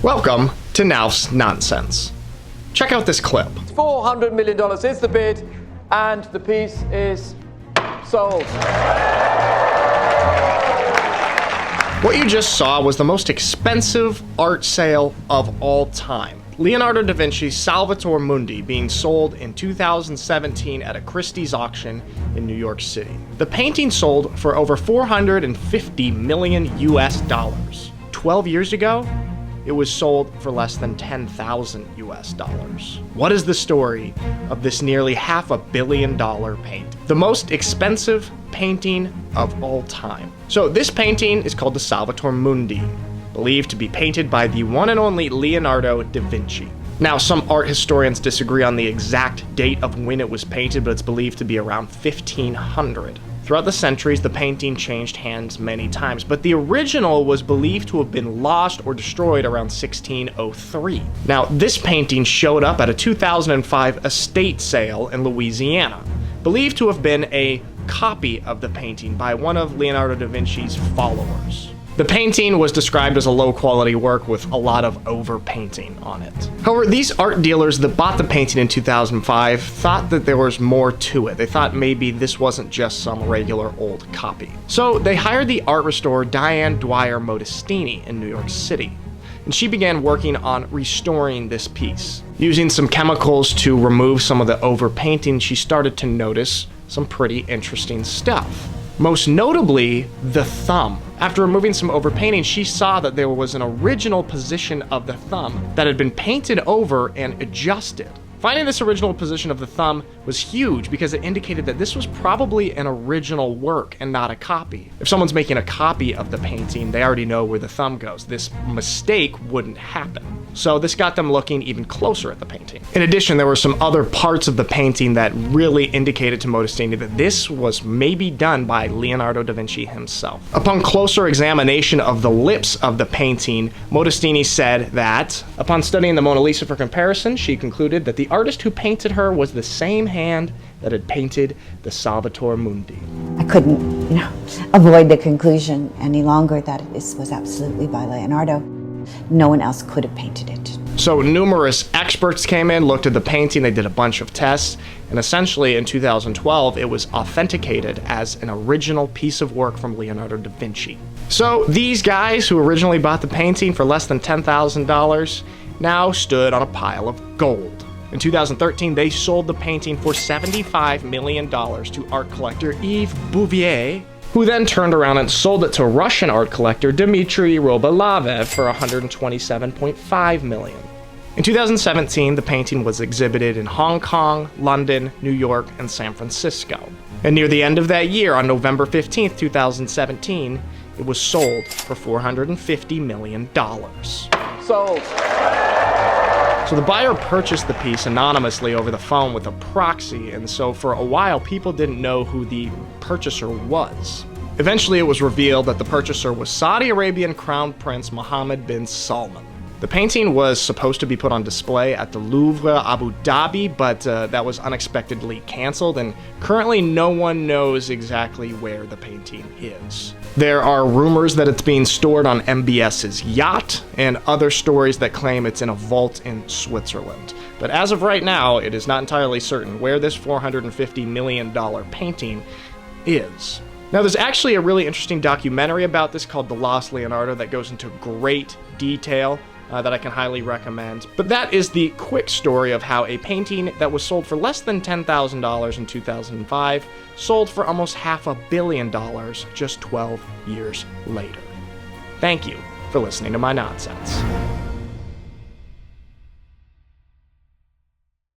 Welcome to Now's Nonsense. Check out this clip. $400 million is the bid, and the piece is sold. What you just saw was the most expensive art sale of all time. Leonardo da Vinci's Salvator Mundi being sold in 2017 at a Christie's auction in New York City. The painting sold for over 450 million US dollars. 12 years ago, it was sold for less than 10,000 US dollars. What is the story of this nearly $500 million painting? The most expensive painting of all time. So this painting is called the Salvator Mundi, believed to be painted by the one and only Leonardo da Vinci. Now, some art historians disagree on the exact date of when it was painted, but it's believed to be around 1500. Throughout the centuries, the painting changed hands many times, but the original was believed to have been lost or destroyed around 1603. Now, this painting showed up at a 2005 estate sale in Louisiana, believed to have been a copy of the painting by one of Leonardo da Vinci's followers. The painting was described as a low-quality work with a lot of overpainting on it. However, these art dealers that bought the painting in 2005 thought that there was more to it. They thought maybe this wasn't just some regular old copy. So they hired the art restorer Diane Dwyer Modestini in New York City, and she began working on restoring this piece. Using some chemicals to remove some of the overpainting, she started to notice some pretty interesting stuff. Most notably, the thumb. After removing some overpainting, she saw that there was an original position of the thumb that had been painted over and adjusted. Finding this original position of the thumb was huge because it indicated that this was probably an original work and not a copy. If someone's making a copy of the painting, they already know where the thumb goes. This mistake wouldn't happen. So this got them looking even closer at the painting. In addition, there were some other parts of the painting that really indicated to Modestini that this was maybe done by Leonardo da Vinci himself. Upon closer examination of the lips of the painting, Modestini said that, upon studying the Mona Lisa for comparison, she concluded that the artist who painted her was the same hand that had painted the Salvator Mundi. I couldn't, avoid the conclusion any longer that this was absolutely by Leonardo. No one else could have painted it. So numerous experts came in, looked at the painting, they did a bunch of tests, and essentially in 2012 it was authenticated as an original piece of work from Leonardo da Vinci. So these guys who originally bought the painting for less than $10,000 now stood on a pile of gold. In 2013, they sold the painting for $75 million to art collector Yves Bouvier, who then turned around and sold it to Russian art collector Dmitry Robolaev for $127.5 million. In 2017, the painting was exhibited in Hong Kong, London, New York, and San Francisco. And near the end of that year, on November 15th, 2017, it was sold for $450 million. Sold. So the buyer purchased the piece anonymously over the phone with a proxy, and so for a while people didn't know who the purchaser was. Eventually it was revealed that the purchaser was Saudi Arabian Crown Prince Mohammed bin Salman. The painting was supposed to be put on display at the Louvre, Abu Dhabi, but that was unexpectedly canceled, and currently no one knows exactly where the painting is. There are rumors that it's being stored on MBS's yacht, and other stories that claim it's in a vault in Switzerland. But as of right now, it is not entirely certain where this $450 million painting is. Now, there's actually a really interesting documentary about this called The Lost Leonardo that goes into great detail that I can highly recommend. But that is the quick story of how a painting that was sold for less than $10,000 in 2005 sold for almost $500 million just 12 years later. Thank you for listening to my nonsense.